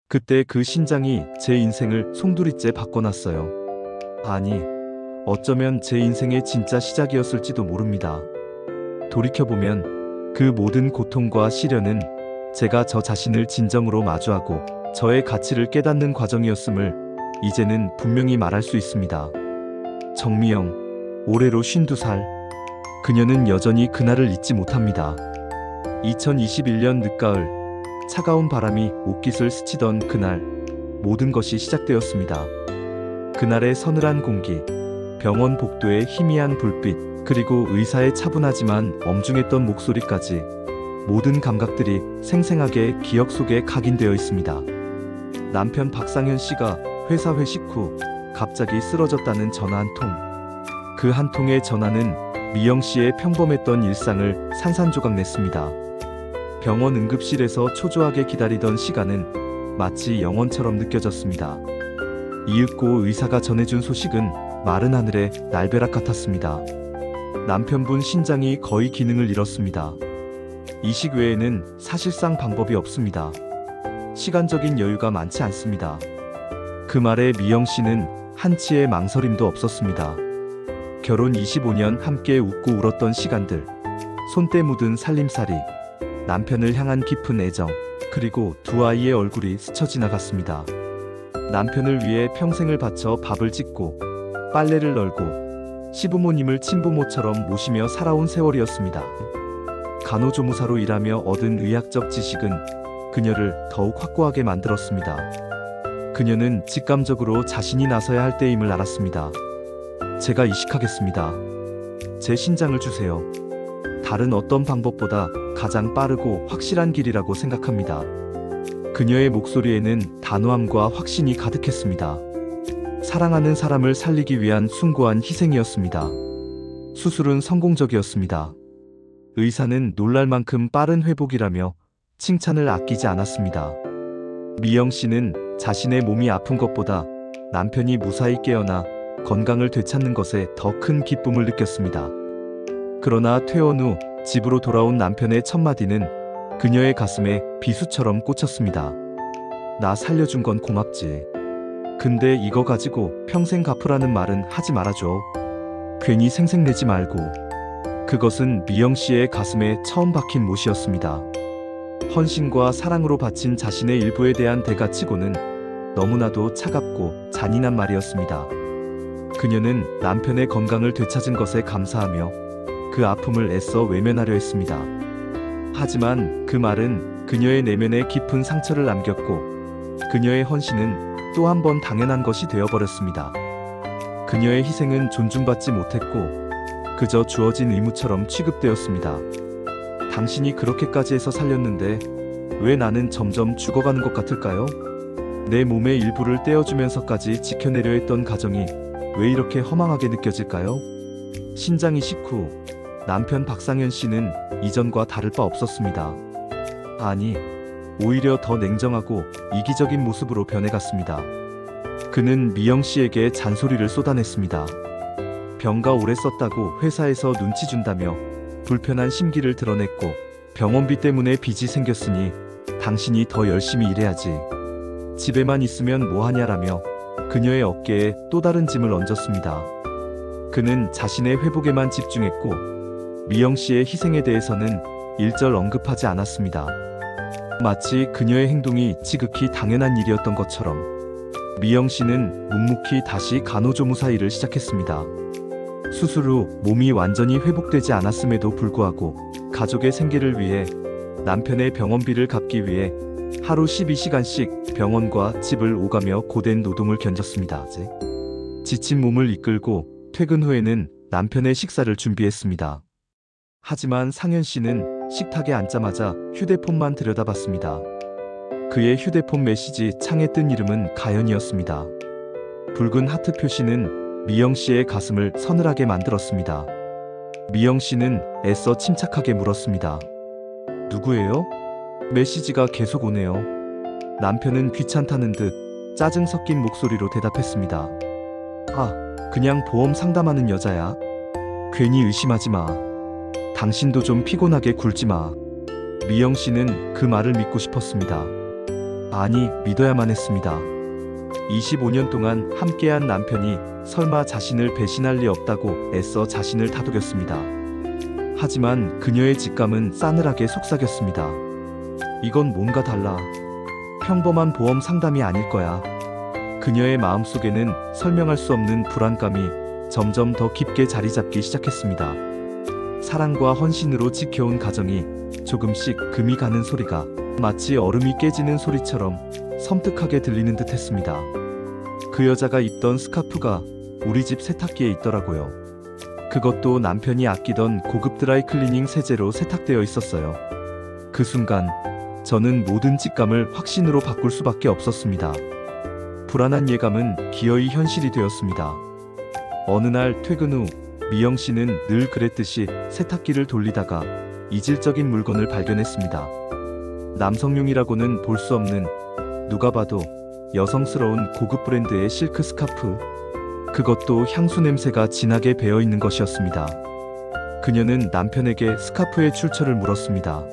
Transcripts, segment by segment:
그때 그 신장이 제 인생을 송두리째 바꿔놨어요. 아니, 어쩌면 제 인생의 진짜 시작이었을지도 모릅니다. 돌이켜보면 그 모든 고통과 시련은 제가 저 자신을 진정으로 마주하고 저의 가치를 깨닫는 과정이었음을 이제는 분명히 말할 수 있습니다. 정미영, 올해로 52살. 그녀는 여전히 그날을 잊지 못합니다. 2021년 늦가을, 차가운 바람이 옷깃을 스치던 그날, 모든 것이 시작되었습니다. 그날의 서늘한 공기, 병원 복도의 희미한 불빛, 그리고 의사의 차분하지만 엄중했던 목소리까지 모든 감각들이 생생하게 기억 속에 각인되어 있습니다. 남편 박상현 씨가 회사 회식 후 갑자기 쓰러졌다는 전화 한 통. 그 한 통의 전화는 미영 씨의 평범했던 일상을 산산조각 냈습니다. 병원 응급실에서 초조하게 기다리던 시간은 마치 영원처럼 느껴졌습니다. 이윽고 의사가 전해준 소식은 마른 하늘의 날벼락 같았습니다. 남편분 신장이 거의 기능을 잃었습니다. 이식 외에는 사실상 방법이 없습니다. 시간적인 여유가 많지 않습니다. 그 말에 미영 씨는 한치의 망설임도 없었습니다. 결혼 25년 함께 웃고 울었던 시간들, 손때 묻은 살림살이, 남편을 향한 깊은 애정, 그리고 두 아이의 얼굴이 스쳐 지나갔습니다. 남편을 위해 평생을 바쳐 밥을 짓고 빨래를 널고 시부모님을 친부모처럼 모시며 살아온 세월이었습니다. 간호조무사로 일하며 얻은 의학적 지식은 그녀를 더욱 확고하게 만들었습니다. 그녀는 직감적으로 자신이 나서야 할 때임을 알았습니다. 제가 이식하겠습니다. 제 신장을 주세요. 다른 어떤 방법보다 가장 빠르고 확실한 길이라고 생각합니다. 그녀의 목소리에는 단호함과 확신이 가득했습니다. 사랑하는 사람을 살리기 위한 숭고한 희생이었습니다. 수술은 성공적이었습니다. 의사는 놀랄 만큼 빠른 회복이라며 칭찬을 아끼지 않았습니다. 미영 씨는 자신의 몸이 아픈 것보다 남편이 무사히 깨어나 건강을 되찾는 것에 더 큰 기쁨을 느꼈습니다. 그러나 퇴원 후 집으로 돌아온 남편의 첫마디는 그녀의 가슴에 비수처럼 꽂혔습니다. 나 살려준 건 고맙지. 근데 이거 가지고 평생 갚으라는 말은 하지 말아줘. 괜히 생색내지 말고. 그것은 미영 씨의 가슴에 처음 박힌 못이었습니다. 헌신과 사랑으로 바친 자신의 일부에 대한 대가치고는 너무나도 차갑고 잔인한 말이었습니다. 그녀는 남편의 건강을 되찾은 것에 감사하며 그 아픔을 애써 외면하려 했습니다. 하지만 그 말은 그녀의 내면에 깊은 상처를 남겼고 그녀의 헌신은 또 한 번 당연한 것이 되어버렸습니다. 그녀의 희생은 존중받지 못했고 그저 주어진 의무처럼 취급되었습니다. 당신이 그렇게까지 해서 살렸는데 왜 나는 점점 죽어가는 것 같을까요? 내 몸의 일부를 떼어주면서까지 지켜내려 했던 가정이 왜 이렇게 허망하게 느껴질까요? 신장 이식 후 남편 박상현 씨는 이전과 다를 바 없었습니다. 아니, 오히려 더 냉정하고 이기적인 모습으로 변해갔습니다. 그는 미영 씨에게 잔소리를 쏟아냈습니다. 병가 오래 썼다고 회사에서 눈치 준다며 불편한 심기를 드러냈고 병원비 때문에 빚이 생겼으니 당신이 더 열심히 일해야지. 집에만 있으면 뭐하냐라며 그녀의 어깨에 또 다른 짐을 얹었습니다. 그는 자신의 회복에만 집중했고 미영 씨의 희생에 대해서는 일절 언급하지 않았습니다. 마치 그녀의 행동이 지극히 당연한 일이었던 것처럼 미영 씨는 묵묵히 다시 간호조무사 일을 시작했습니다. 수술 후 몸이 완전히 회복되지 않았음에도 불구하고 가족의 생계를 위해 남편의 병원비를 갚기 위해 하루 12시간씩 병원과 집을 오가며 고된 노동을 견뎠습니다. 지친 몸을 이끌고 퇴근 후에는 남편의 식사를 준비했습니다. 하지만 상현 씨는 식탁에 앉자마자 휴대폰만 들여다봤습니다. 그의 휴대폰 메시지 창에 뜬 이름은 가연이었습니다. 붉은 하트 표시는 미영 씨의 가슴을 서늘하게 만들었습니다. 미영 씨는 애써 침착하게 물었습니다. 누구예요? 메시지가 계속 오네요. 남편은 귀찮다는 듯 짜증 섞인 목소리로 대답했습니다. 아, 그냥 보험 상담하는 여자야. 괜히 의심하지 마. 당신도 좀 피곤하게 굴지 마. 미영 씨는 그 말을 믿고 싶었습니다. 아니, 믿어야만 했습니다. 25년 동안 함께한 남편이 설마 자신을 배신할 리 없다고 애써 자신을 다독였습니다. 하지만 그녀의 직감은 싸늘하게 속삭였습니다. 이건 뭔가 달라. 평범한 보험 상담이 아닐 거야. 그녀의 마음속에는 설명할 수 없는 불안감이 점점 더 깊게 자리 잡기 시작했습니다. 사랑과 헌신으로 지켜온 가정이 조금씩 금이 가는 소리가 마치 얼음이 깨지는 소리처럼 섬뜩하게 들리는 듯 했습니다. 그 여자가 입던 스카프가 우리 집 세탁기에 있더라고요. 그것도 남편이 아끼던 고급 드라이클리닝 세제로 세탁되어 있었어요. 그 순간 저는 모든 직감을 확신으로 바꿀 수밖에 없었습니다. 불안한 예감은 기어이 현실이 되었습니다. 어느 날 퇴근 후 미영 씨는 늘 그랬듯이 세탁기를 돌리다가 이질적인 물건을 발견했습니다. 남성용이라고는 볼 수 없는, 누가 봐도 여성스러운 고급 브랜드의 실크 스카프. 그것도 향수 냄새가 진하게 배어 있는 것이었습니다. 그녀는 남편에게 스카프의 출처를 물었습니다.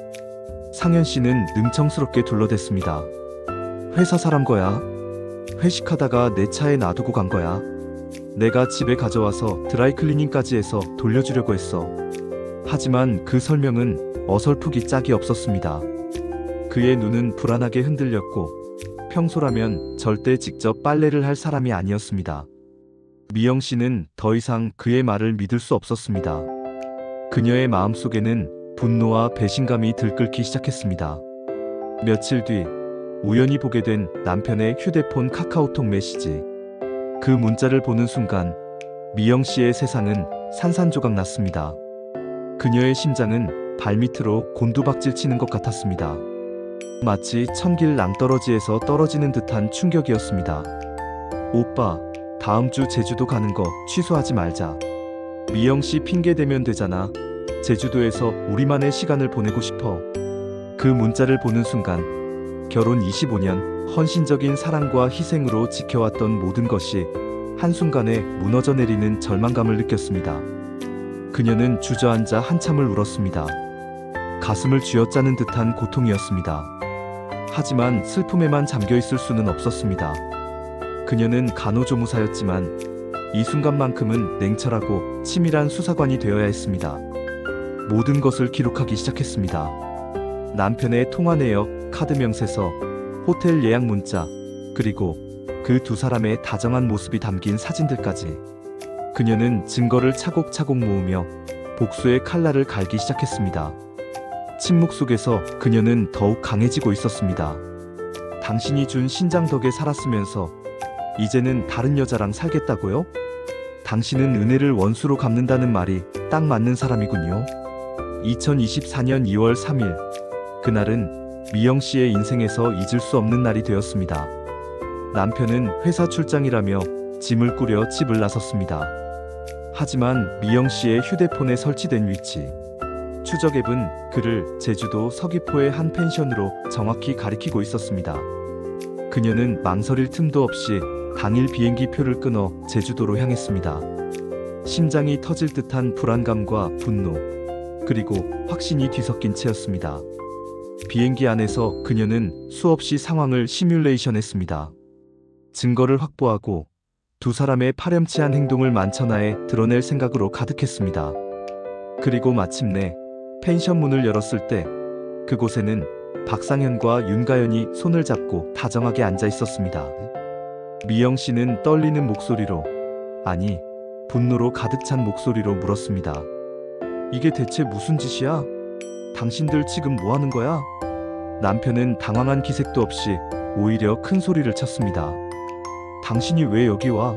상현 씨는 능청스럽게 둘러댔습니다. 회사 사람 거야. 회식하다가 내 차에 놔두고 간 거야. 내가 집에 가져와서 드라이클리닝까지 해서 돌려주려고 했어. 하지만 그 설명은 어설프기 짝이 없었습니다. 그의 눈은 불안하게 흔들렸고 평소라면 절대 직접 빨래를 할 사람이 아니었습니다. 미영 씨는 더 이상 그의 말을 믿을 수 없었습니다. 그녀의 마음속에는 분노와 배신감이 들끓기 시작했습니다. 며칠 뒤 우연히 보게 된 남편의 휴대폰 카카오톡 메시지. 그 문자를 보는 순간 미영 씨의 세상은 산산조각 났습니다. 그녀의 심장은 발밑으로 곤두박질 치는 것 같았습니다. 마치 천길 낭떠러지에서 떨어지는 듯한 충격이었습니다. 오빠, 다음 주 제주도 가는 거 취소하지 말자. 미영 씨 핑계 대면 되잖아. 제주도에서 우리만의 시간을 보내고 싶어. 그 문자를 보는 순간 결혼 25년 헌신적인 사랑과 희생으로 지켜왔던 모든 것이 한순간에 무너져 내리는 절망감을 느꼈습니다. 그녀는 주저앉아 한참을 울었습니다. 가슴을 쥐어짜는 듯한 고통이었습니다. 하지만 슬픔에만 잠겨 있을 수는 없었습니다. 그녀는 간호조무사였지만 이 순간만큼은 냉철하고 치밀한 수사관이 되어야 했습니다. 모든 것을 기록하기 시작했습니다. 남편의 통화 내역, 카드 명세서, 호텔 예약 문자, 그리고 그 두 사람의 다정한 모습이 담긴 사진들까지. 그녀는 증거를 차곡차곡 모으며 복수의 칼날을 갈기 시작했습니다. 침묵 속에서 그녀는 더욱 강해지고 있었습니다. 당신이 준 신장 덕에 살았으면서 이제는 다른 여자랑 살겠다고요? 당신은 은혜를 원수로 갚는다는 말이 딱 맞는 사람이군요. 2024년 2월 3일, 그날은 미영 씨의 인생에서 잊을 수 없는 날이 되었습니다. 남편은 회사 출장이라며 짐을 꾸려 집을 나섰습니다. 하지만 미영 씨의 휴대폰에 설치된 위치, 추적 앱은 그를 제주도 서귀포의 한 펜션으로 정확히 가리키고 있었습니다. 그녀는 망설일 틈도 없이 당일 비행기 표를 끊어 제주도로 향했습니다. 심장이 터질 듯한 불안감과 분노, 그리고 확신이 뒤섞인 채였습니다. 비행기 안에서 그녀는 수없이 상황을 시뮬레이션했습니다. 증거를 확보하고 두 사람의 파렴치한 행동을 만천하에 드러낼 생각으로 가득했습니다. 그리고 마침내 펜션 문을 열었을 때 그곳에는 박상현과 윤가연이 손을 잡고 다정하게 앉아 있었습니다. 미영 씨는 떨리는 목소리로, 아니, 분노로 가득 찬 목소리로 물었습니다. 이게 대체 무슨 짓이야? 당신들 지금 뭐 하는 거야? 남편은 당황한 기색도 없이 오히려 큰 소리를 쳤습니다. 당신이 왜 여기 와?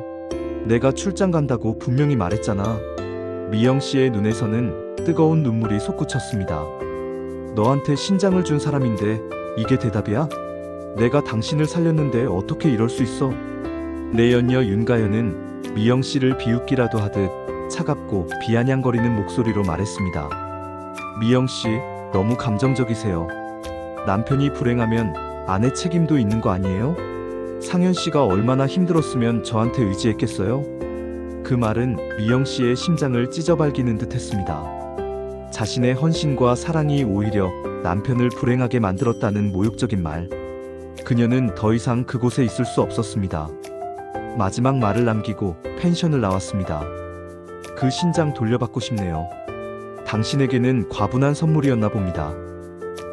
내가 출장 간다고 분명히 말했잖아. 미영 씨의 눈에서는 뜨거운 눈물이 솟구쳤습니다. 너한테 신장을 준 사람인데 이게 대답이야? 내가 당신을 살렸는데 어떻게 이럴 수 있어? 내 연녀 윤가연은 미영 씨를 비웃기라도 하듯 차갑고 비아냥거리는 목소리로 말했습니다. 미영 씨, 너무 감정적이세요. 남편이 불행하면 아내 책임도 있는 거 아니에요? 상현 씨가 얼마나 힘들었으면 저한테 의지했겠어요? 그 말은 미영 씨의 심장을 찢어발기는 듯 했습니다. 자신의 헌신과 사랑이 오히려 남편을 불행하게 만들었다는 모욕적인 말. 그녀는 더 이상 그곳에 있을 수 없었습니다. 마지막 말을 남기고 펜션을 나왔습니다. 그 신장 돌려받고 싶네요. 당신에게는 과분한 선물이었나 봅니다.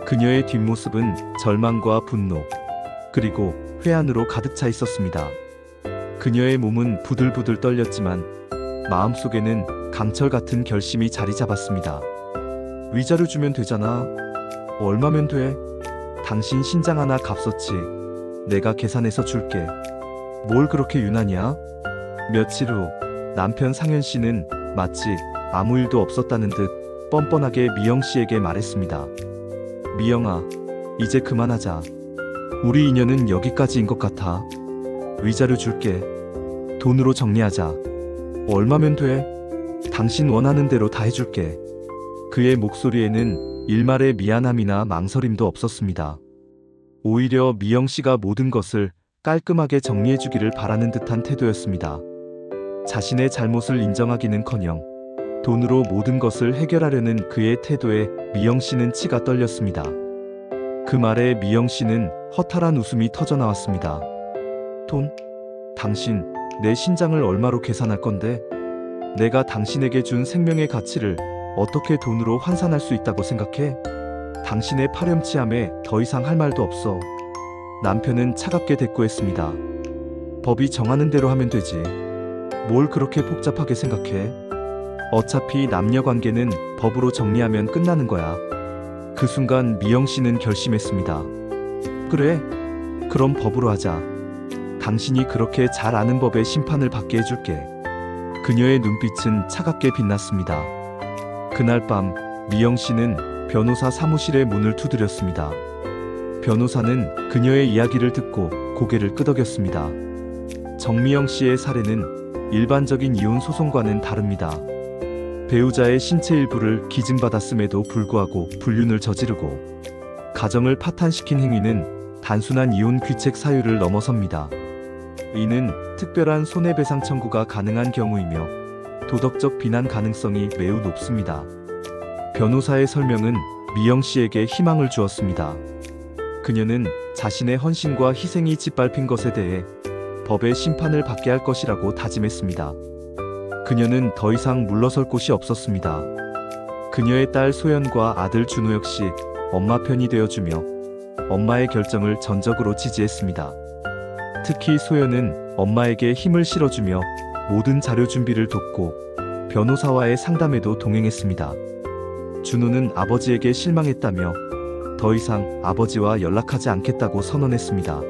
그녀의 뒷모습은 절망과 분노, 그리고 회한으로 가득 차 있었습니다. 그녀의 몸은 부들부들 떨렸지만 마음속에는 강철 같은 결심이 자리 잡았습니다. 위자료 주면 되잖아. 얼마면 돼? 당신 신장 하나 값어치. 내가 계산해서 줄게. 뭘 그렇게 유난이야? 며칠 후 남편 상현 씨는 마치 아무 일도 없었다는 듯 뻔뻔하게 미영 씨에게 말했습니다. 미영아, 이제 그만하자. 우리 인연은 여기까지인 것 같아. 위자료 줄게. 돈으로 정리하자. 얼마면 돼? 당신 원하는 대로 다 해줄게. 그의 목소리에는 일말의 미안함이나 망설임도 없었습니다. 오히려 미영 씨가 모든 것을 깔끔하게 정리해주기를 바라는 듯한 태도였습니다. 자신의 잘못을 인정하기는커녕 돈으로 모든 것을 해결하려는 그의 태도에 미영 씨는 치가 떨렸습니다. 그 말에 미영 씨는 허탈한 웃음이 터져 나왔습니다. 돈? 당신, 내 신장을 얼마로 계산할 건데? 내가 당신에게 준 생명의 가치를 어떻게 돈으로 환산할 수 있다고 생각해? 당신의 파렴치함에 더 이상 할 말도 없어. 남편은 차갑게 대꾸했습니다. 법이 정하는 대로 하면 되지. 뭘 그렇게 복잡하게 생각해? 어차피 남녀 관계는 법으로 정리하면 끝나는 거야. 그 순간 미영 씨는 결심했습니다. 그래, 그럼 법으로 하자. 당신이 그렇게 잘 아는 법의 심판을 받게 해줄게. 그녀의 눈빛은 차갑게 빛났습니다. 그날 밤 미영 씨는 변호사 사무실의 문을 두드렸습니다. 변호사는 그녀의 이야기를 듣고 고개를 끄덕였습니다. 정미영 씨의 사례는 일반적인 이혼 소송과는 다릅니다. 배우자의 신체 일부를 기증받았음에도 불구하고 불륜을 저지르고 가정을 파탄시킨 행위는 단순한 이혼 귀책 사유를 넘어섭니다. 이는 특별한 손해배상 청구가 가능한 경우이며 도덕적 비난 가능성이 매우 높습니다. 변호사의 설명은 미영 씨에게 희망을 주었습니다. 그녀는 자신의 헌신과 희생이 짓밟힌 것에 대해 법의 심판을 받게 할 것이라고 다짐했습니다. 그녀는 더 이상 물러설 곳이 없었습니다. 그녀의 딸 소연과 아들 준호 역시 엄마 편이 되어주며 엄마의 결정을 전적으로 지지했습니다. 특히 소연은 엄마에게 힘을 실어주며 모든 자료 준비를 돕고 변호사와의 상담에도 동행했습니다. 준호는 아버지에게 실망했다며 더 이상 아버지와 연락하지 않겠다고 선언했습니다.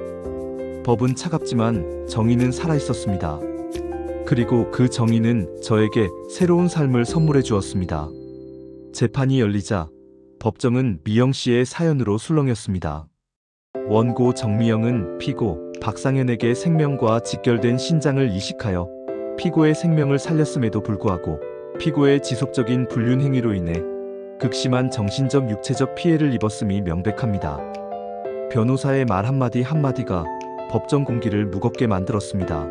법은 차갑지만 정의는 살아있었습니다. 그리고 그 정의는 저에게 새로운 삶을 선물해 주었습니다. 재판이 열리자 법정은 미영 씨의 사연으로 술렁였습니다. 원고 정미영은 피고 박상현에게 생명과 직결된 신장을 이식하여 피고의 생명을 살렸음에도 불구하고 피고의 지속적인 불륜 행위로 인해 극심한 정신적 육체적 피해를 입었음이 명백합니다. 변호사의 말 한마디 한마디가 법정 공기를 무겁게 만들었습니다.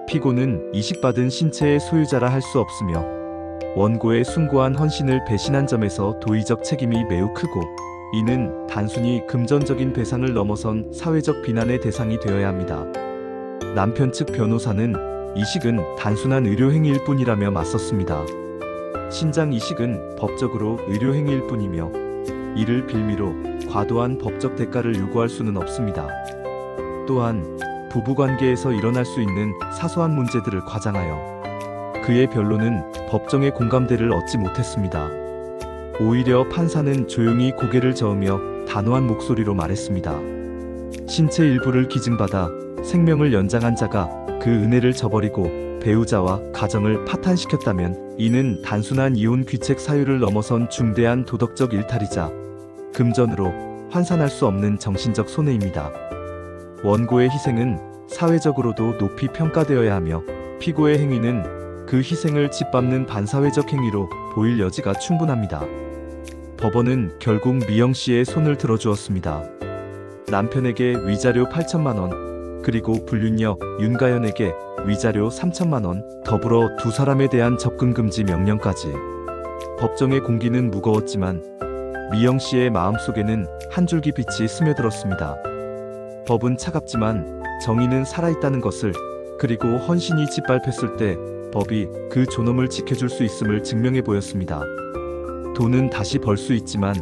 피고는 이식받은 신체의 소유자라 할 수 없으며 원고의 숭고한 헌신을 배신한 점에서 도의적 책임이 매우 크고 이는 단순히 금전적인 배상을 넘어선 사회적 비난의 대상이 되어야 합니다. 남편 측 변호사는 이식은 단순한 의료행위일 뿐이라며 맞섰습니다. 신장 이식은 법적으로 의료행위일 뿐이며 이를 빌미로 과도한 법적 대가를 요구할 수는 없습니다. 또한 부부관계에서 일어날 수 있는 사소한 문제들을 과장하여 그의 변론은 법정의 공감대를 얻지 못했습니다. 오히려 판사는 조용히 고개를 저으며 단호한 목소리로 말했습니다. 신체 일부를 기증받아 생명을 연장한 자가 그 은혜를 저버리고 배우자와 가정을 파탄시켰다면 이는 단순한 이혼 귀책 사유를 넘어선 중대한 도덕적 일탈이자 금전으로 환산할 수 없는 정신적 손해입니다. 원고의 희생은 사회적으로도 높이 평가되어야 하며 피고의 행위는 그 희생을 짓밟는 반사회적 행위로 보일 여지가 충분합니다. 법원은 결국 미영 씨의 손을 들어주었습니다. 남편에게 위자료 8천만 원, 그리고 불륜녀 윤가연에게 위자료 3천만 원, 더불어 두 사람에 대한 접근 금지 명령까지. 법정의 공기는 무거웠지만 미영 씨의 마음속에는 한 줄기 빛이 스며들었습니다. 법은 차갑지만 정의는 살아있다는 것을, 그리고 헌신이 짓밟혔을 때 법이 그 존엄을 지켜줄 수 있음을 증명해 보였습니다. 돈은 다시 벌 수 있지만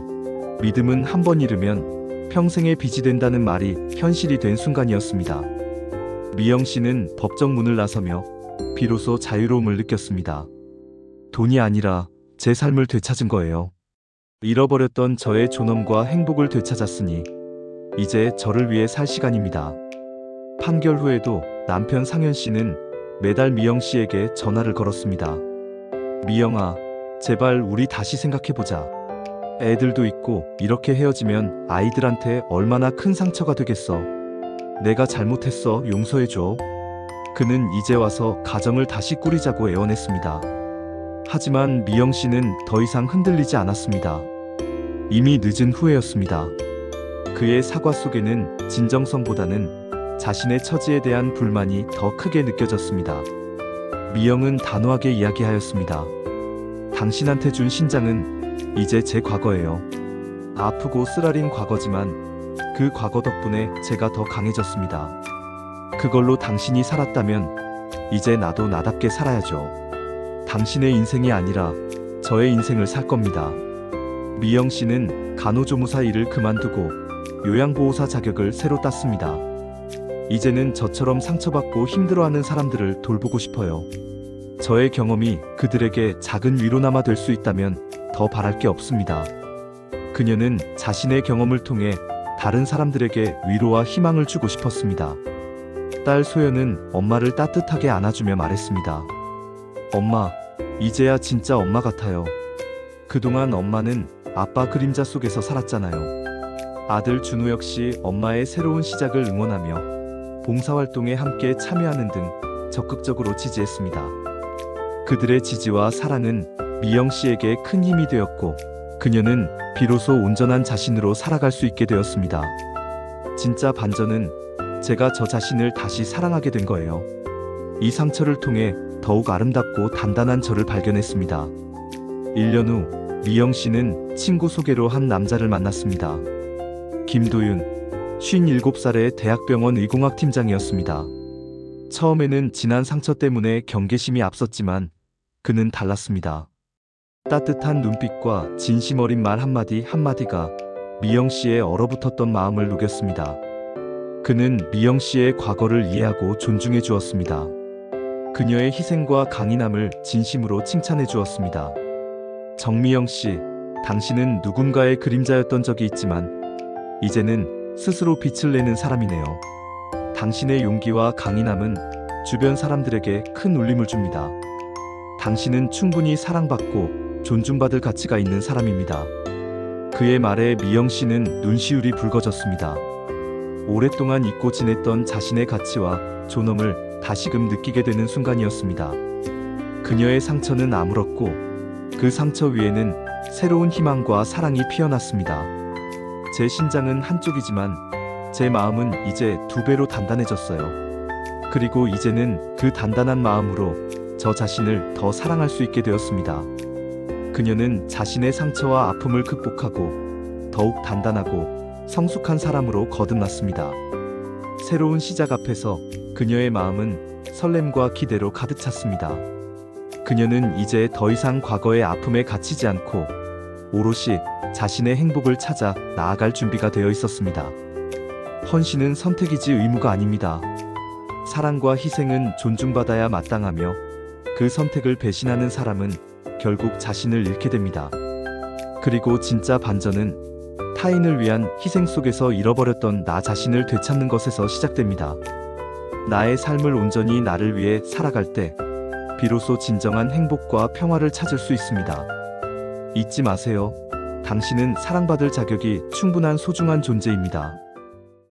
믿음은 한 번 잃으면 평생의 빚이 된다는 말이 현실이 된 순간이었습니다. 미영 씨는 법정 문을 나서며 비로소 자유로움을 느꼈습니다. 돈이 아니라 제 삶을 되찾은 거예요. 잃어버렸던 저의 존엄과 행복을 되찾았으니 이제 저를 위해 살 시간입니다. 판결 후에도 남편 상현 씨는 매달 미영 씨에게 전화를 걸었습니다. 미영아, 제발 우리 다시 생각해보자. 애들도 있고 이렇게 헤어지면 아이들한테 얼마나 큰 상처가 되겠어. 내가 잘못했어. 용서해줘. 그는 이제 와서 가정을 다시 꾸리자고 애원했습니다. 하지만 미영 씨는 더 이상 흔들리지 않았습니다. 이미 늦은 후회였습니다. 그의 사과 속에는 진정성보다는 자신의 처지에 대한 불만이 더 크게 느껴졌습니다. 미영은 단호하게 이야기하였습니다. 당신한테 준 신장은 이제 제 과거예요. 아프고 쓰라린 과거지만 그 과거 덕분에 제가 더 강해졌습니다. 그걸로 당신이 살았다면 이제 나도 나답게 살아야죠. 당신의 인생이 아니라 저의 인생을 살 겁니다. 미영 씨는 간호조무사 일을 그만두고 요양보호사 자격을 새로 땄습니다. 이제는 저처럼 상처받고 힘들어하는 사람들을 돌보고 싶어요. 저의 경험이 그들에게 작은 위로나마 될 수 있다면 더 바랄 게 없습니다. 그녀는 자신의 경험을 통해 다른 사람들에게 위로와 희망을 주고 싶었습니다. 딸 소연은 엄마를 따뜻하게 안아주며 말했습니다. 엄마, 이제야 진짜 엄마 같아요. 그동안 엄마는 아빠 그림자 속에서 살았잖아요. 아들 준호 역시 엄마의 새로운 시작을 응원하며 봉사활동에 함께 참여하는 등 적극적으로 지지했습니다. 그들의 지지와 사랑은 미영 씨에게 큰 힘이 되었고 그녀는 비로소 온전한 자신으로 살아갈 수 있게 되었습니다. 진짜 반전은 제가 저 자신을 다시 사랑하게 된 거예요. 이 상처를 통해 더욱 아름답고 단단한 저를 발견했습니다. 1년 후 미영 씨는 친구 소개로 한 남자를 만났습니다. 김도윤, 57살의 대학병원 의공학 팀장이었습니다. 처음에는 지난 상처 때문에 경계심이 앞섰지만 그는 달랐습니다. 따뜻한 눈빛과 진심 어린 말 한마디 한마디가 미영 씨의 얼어붙었던 마음을 녹였습니다. 그는 미영 씨의 과거를 이해하고 존중해 주었습니다. 그녀의 희생과 강인함을 진심으로 칭찬해 주었습니다. 정미영 씨, 당신은 누군가의 그림자였던 적이 있지만 이제는 스스로 빛을 내는 사람이네요. 당신의 용기와 강인함은 주변 사람들에게 큰 울림을 줍니다. 당신은 충분히 사랑받고 존중받을 가치가 있는 사람입니다. 그의 말에 미영 씨는 눈시울이 붉어졌습니다. 오랫동안 잊고 지냈던 자신의 가치와 존엄을 다시금 느끼게 되는 순간이었습니다. 그녀의 상처는 아물었고 그 상처 위에는 새로운 희망과 사랑이 피어났습니다. 제 심장은 한쪽이지만 제 마음은 이제 2배로 단단해졌어요. 그리고 이제는 그 단단한 마음으로 저 자신을 더 사랑할 수 있게 되었습니다. 그녀는 자신의 상처와 아픔을 극복하고 더욱 단단하고 성숙한 사람으로 거듭났습니다. 새로운 시작 앞에서 그녀의 마음은 설렘과 기대로 가득 찼습니다. 그녀는 이제 더 이상 과거의 아픔에 갇히지 않고 오롯이 자신의 행복을 찾아 나아갈 준비가 되어 있었습니다. 헌신은 선택이지 의무가 아닙니다. 사랑과 희생은 존중받아야 마땅하며 그 선택을 배신하는 사람은 결국 자신을 잃게 됩니다. 그리고 진짜 반전은 타인을 위한 희생 속에서 잃어버렸던 나 자신을 되찾는 것에서 시작됩니다. 나의 삶을 온전히 나를 위해 살아갈 때 비로소 진정한 행복과 평화를 찾을 수 있습니다. 잊지 마세요. 당신은 사랑받을 자격이 충분한 소중한 존재입니다.